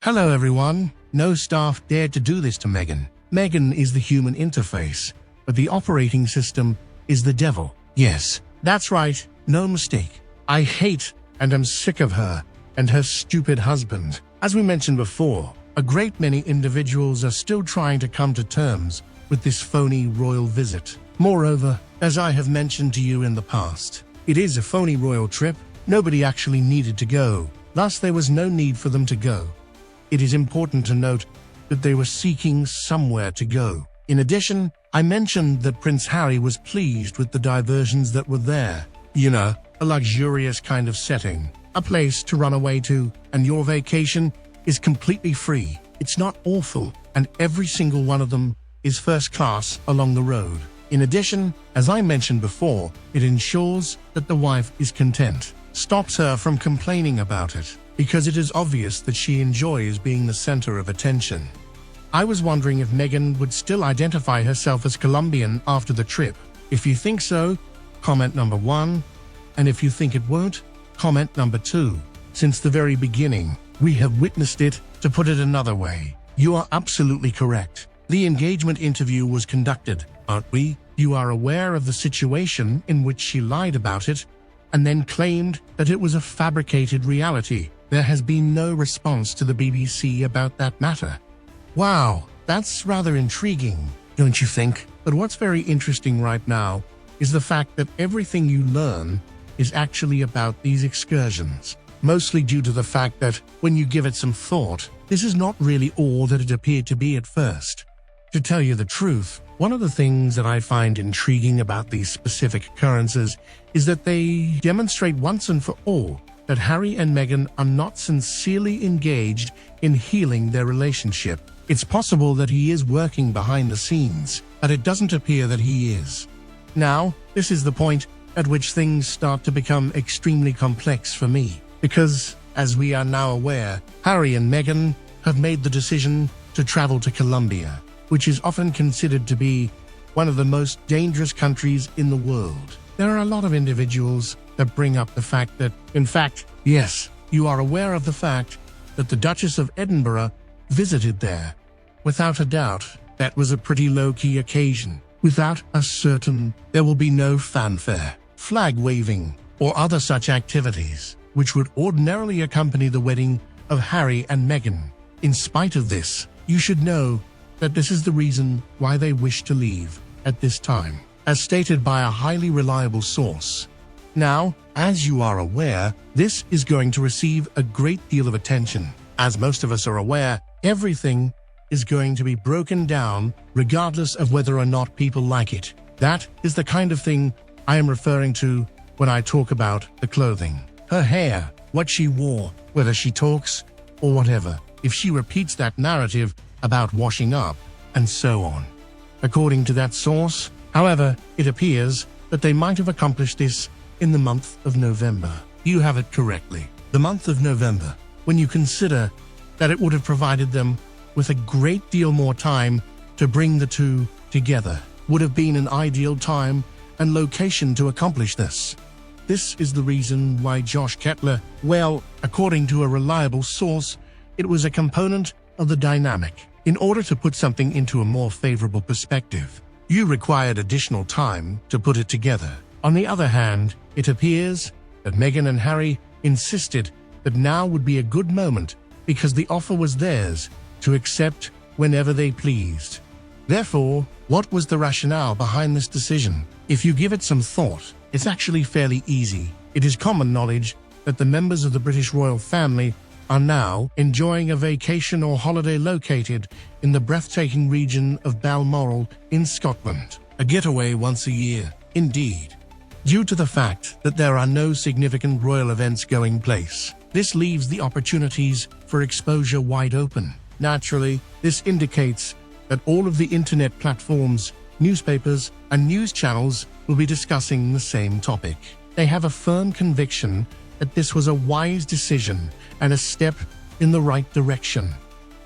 Hello everyone. No staff dared to do this to Meghan. Meghan is the human interface, but the operating system is the devil. Yes, that's right, no mistake. I hate and am sick of her and her stupid husband. As we mentioned before, a great many individuals are still trying to come to terms with this phony royal visit. Moreover, as I have mentioned to you in the past, it is a phony royal trip. Nobody actually needed to go. Thus, there was no need for them to go. It is important to note that they were seeking somewhere to go. In addition, I mentioned that Prince Harry was pleased with the diversions that were there. You know, a luxurious kind of setting, a place to run away to, and your vacation is completely free. It's not awful, and every single one of them is first class along the road. In addition, as I mentioned before, it ensures that the wife is content, stops her from complaining about it, because it is obvious that she enjoys being the center of attention. I was wondering if Meghan would still identify herself as Colombian after the trip. If you think so, comment number 1, and if you think it won't, comment number 2. Since the very beginning, we have witnessed it. To put it another way, you are absolutely correct. The engagement interview was conducted, aren't we? You are aware of the situation in which she lied about it, and then claimed that it was a fabricated reality. There has been no response to the BBC about that matter. Wow, that's rather intriguing, don't you think? But what's very interesting right now is the fact that everything you learn is actually about these excursions, mostly due to the fact that, when you give it some thought, this is not really all that it appeared to be at first. To tell you the truth, one of the things that I find intriguing about these specific occurrences is that they demonstrate once and for all that Harry and Meghan are not sincerely engaged in healing their relationship. It's possible that he is working behind the scenes, but it doesn't appear that he is. Now, this is the point at which things start to become extremely complex for me, because, as we are now aware, Harry and Meghan have made the decision to travel to Colombia, which is often considered to be one of the most dangerous countries in the world. There are a lot of individuals that bring up the fact that, in fact, yes, you are aware of the fact that the Duchess of Edinburgh visited there. Without a doubt, that was a pretty low-key occasion. Without a certain, there will be no fanfare, flag-waving, or other such activities, which would ordinarily accompany the wedding of Harry and Meghan. In spite of this, you should know that this is the reason why they wish to leave at this time, as stated by a highly reliable source. Now, as you are aware, this is going to receive a great deal of attention. As most of us are aware, everything is going to be broken down regardless of whether or not people like it. That is the kind of thing I am referring to when I talk about the clothing. Her hair, what she wore, whether she talks or whatever, if she repeats that narrative about washing up, and so on. According to that source, however, it appears that they might have accomplished this in the month of November. You have it correctly. The month of November, when you consider that it would have provided them with a great deal more time to bring the two together, would have been an ideal time and location to accomplish this. This is the reason why Josh Kettler, well, according to a reliable source, it was a component of the dynamic. In order to put something into a more favorable perspective, you required additional time to put it together. On the other hand, it appears that Meghan and Harry insisted that now would be a good moment because the offer was theirs to accept whenever they pleased. Therefore, what was the rationale behind this decision? If you give it some thought, it's actually fairly easy. It is common knowledge that the members of the British royal family are now enjoying a vacation or holiday located in the breathtaking region of Balmoral in Scotland. A getaway once a year, indeed. Due to the fact that there are no significant royal events going place, this leaves the opportunities for exposure wide open. Naturally, this indicates that all of the internet platforms, newspapers, and news channels will be discussing the same topic. They have a firm conviction that this was a wise decision and a step in the right direction.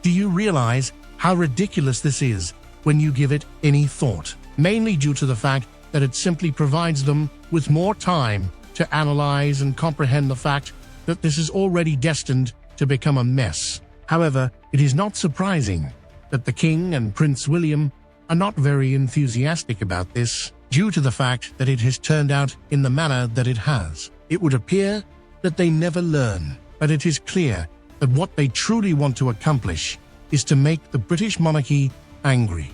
Do you realize how ridiculous this is when you give it any thought? Mainly due to the fact that it simply provides them with more time to analyze and comprehend the fact that this is already destined to become a mess. However, it is not surprising that the King and Prince William are not very enthusiastic about this, due to the fact that it has turned out in the manner that it has. It would appear that they never learn, but it is clear that what they truly want to accomplish is to make the British monarchy angry.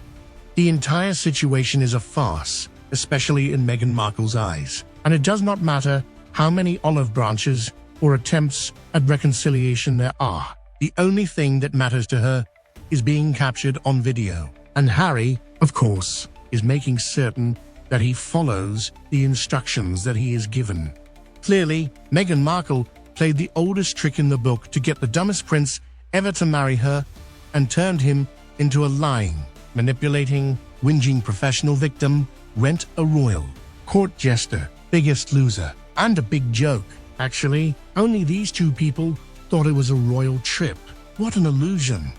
The entire situation is a farce, especially in Meghan Markle's eyes, and it does not matter how many olive branches or attempts at reconciliation there are. The only thing that matters to her is being captured on video. And Harry, of course, is making certain that he follows the instructions that he is given. Clearly, Meghan Markle played the oldest trick in the book to get the dumbest prince ever to marry her and turned him into a lying, manipulating, whinging professional victim, rent-a-royal, court jester, biggest loser, and a big joke. Actually, only these two people thought it was a royal trip. What an illusion.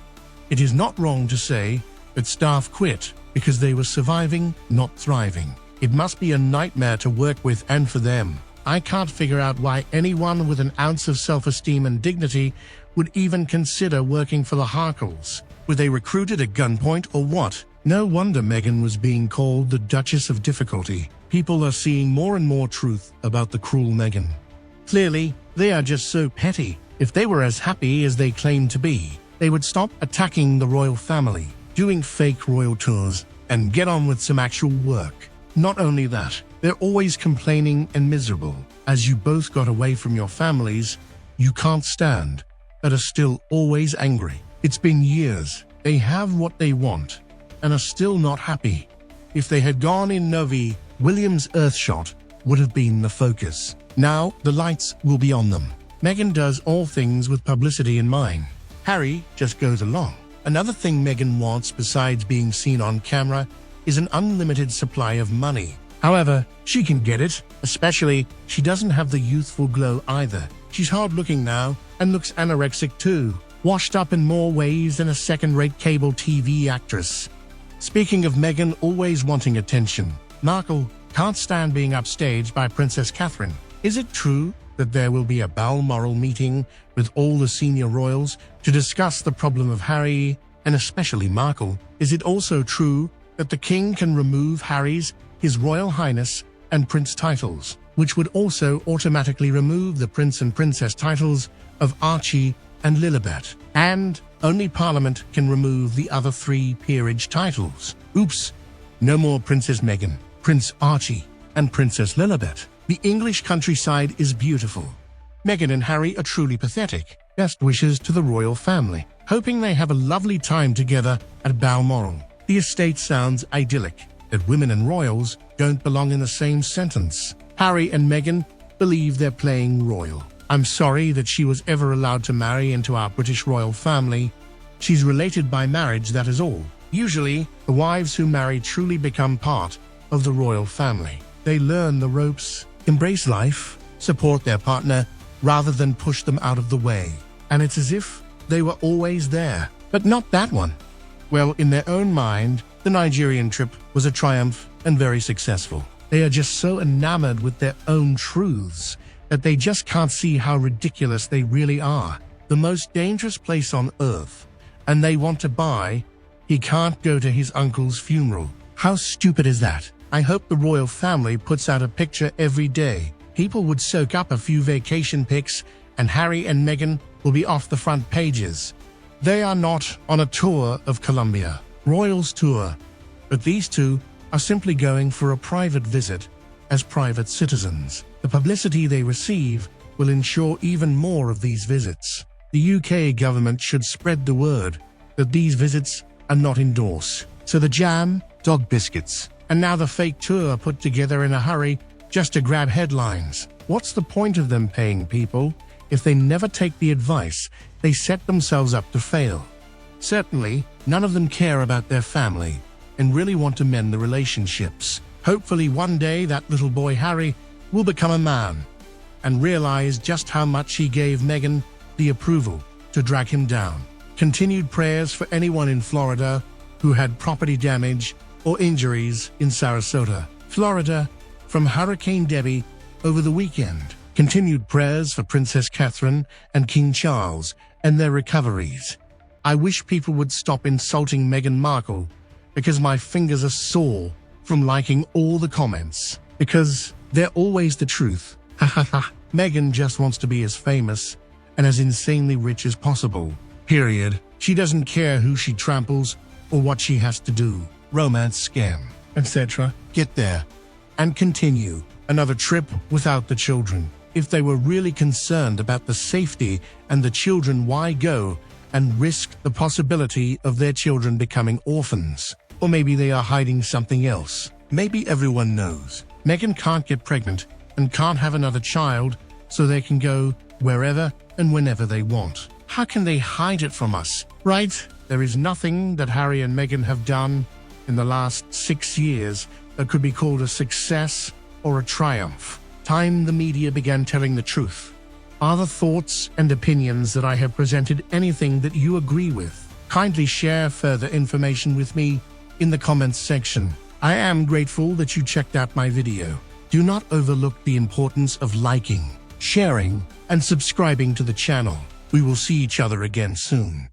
It is not wrong to say that staff quit because they were surviving, not thriving. It must be a nightmare to work with and for them. I can't figure out why anyone with an ounce of self-esteem and dignity would even consider working for the Harkles. Were they recruited at gunpoint or what? No wonder Meghan was being called the Duchess of Difficulty. People are seeing more and more truth about the cruel Meghan. Clearly, they are just so petty. If they were as happy as they claim to be, they would stop attacking the royal family, doing fake royal tours, and get on with some actual work. Not only that, they're always complaining and miserable. As you both got away from your families you can't stand, but are still always angry. It's been years. They have what they want, and are still not happy. If they had gone in Novi, William's Earthshot would have been the focus. Now the lights will be on them. Meghan does all things with publicity in mind. Harry just goes along. Another thing Meghan wants besides being seen on camera is an unlimited supply of money. However, she can get it, especially she doesn't have the youthful glow either. She's hard-looking now and looks anorexic too, washed up in more ways than a second-rate cable TV actress. Speaking of Meghan always wanting attention, Markle can't stand being upstaged by Princess Catherine. Is it true that there will be a Balmoral meeting with all the senior royals to discuss the problem of Harry, and especially Markle? Is it also true that the king can remove Harry's, His Royal Highness, and Prince titles, which would also automatically remove the Prince and Princess titles of Archie and Lilibet, and only Parliament can remove the other 3 peerage titles? Oops, no more Princess Meghan, Prince Archie, and Princess Lilibet. The English countryside is beautiful. Meghan and Harry are truly pathetic. Best wishes to the royal family, hoping they have a lovely time together at Balmoral. The estate sounds idyllic, that women and royals don't belong in the same sentence. Harry and Meghan believe they're playing royal. I'm sorry that she was ever allowed to marry into our British royal family. She's related by marriage, that is all. Usually, the wives who marry truly become part of the royal family. They learn the ropes, embrace life, support their partner, rather than push them out of the way. And it's as if they were always there. But not that one. Well, in their own mind, the Nigerian trip was a triumph and very successful. They are just so enamored with their own truths that they just can't see how ridiculous they really are. The most dangerous place on earth, and they want to buy. He can't go to his uncle's funeral. How stupid is that? I hope the royal family puts out a picture every day. People would soak up a few vacation pics, and Harry and Meghan will be off the front pages. They are not on a tour of Colombia, royals tour, but these two are simply going for a private visit as private citizens. The publicity they receive will ensure even more of these visits. The UK government should spread the word that these visits are not endorsed. So the jam, dog biscuits, and now the fake tour put together in a hurry just to grab headlines. What's the point of them paying people if they never take the advice? They set themselves up to fail. Certainly, none of them care about their family and really want to mend the relationships. Hopefully one day that little boy Harry will become a man and realize just how much he gave Meghan the approval to drag him down. Continued prayers for anyone in Florida who had property damage or injuries in Sarasota, Florida, from Hurricane Debbie over the weekend. Continued prayers for Princess Catherine and King Charles and their recoveries. I wish people would stop insulting Meghan Markle, because my fingers are sore from liking all the comments, because they're always the truth. Ha ha ha. Meghan just wants to be as famous and as insanely rich as possible. Period. She doesn't care who she tramples or what she has to do. Romance scam, etc. Get there and continue. Another trip without the children. If they were really concerned about the safety and the children, why go and risk the possibility of their children becoming orphans? Or maybe they are hiding something else. Maybe everyone knows Meghan can't get pregnant and can't have another child, so they can go wherever and whenever they want. How can they hide it from us, right? There is nothing that Harry and Meghan have done in the last 6 years that could be called a success or a triumph. Time the media began telling the truth. Are the thoughts and opinions that I have presented anything that you agree with? Kindly share further information with me in the comments section. I am grateful that you checked out my video. Do not overlook the importance of liking, sharing, and subscribing to the channel. We will see each other again soon.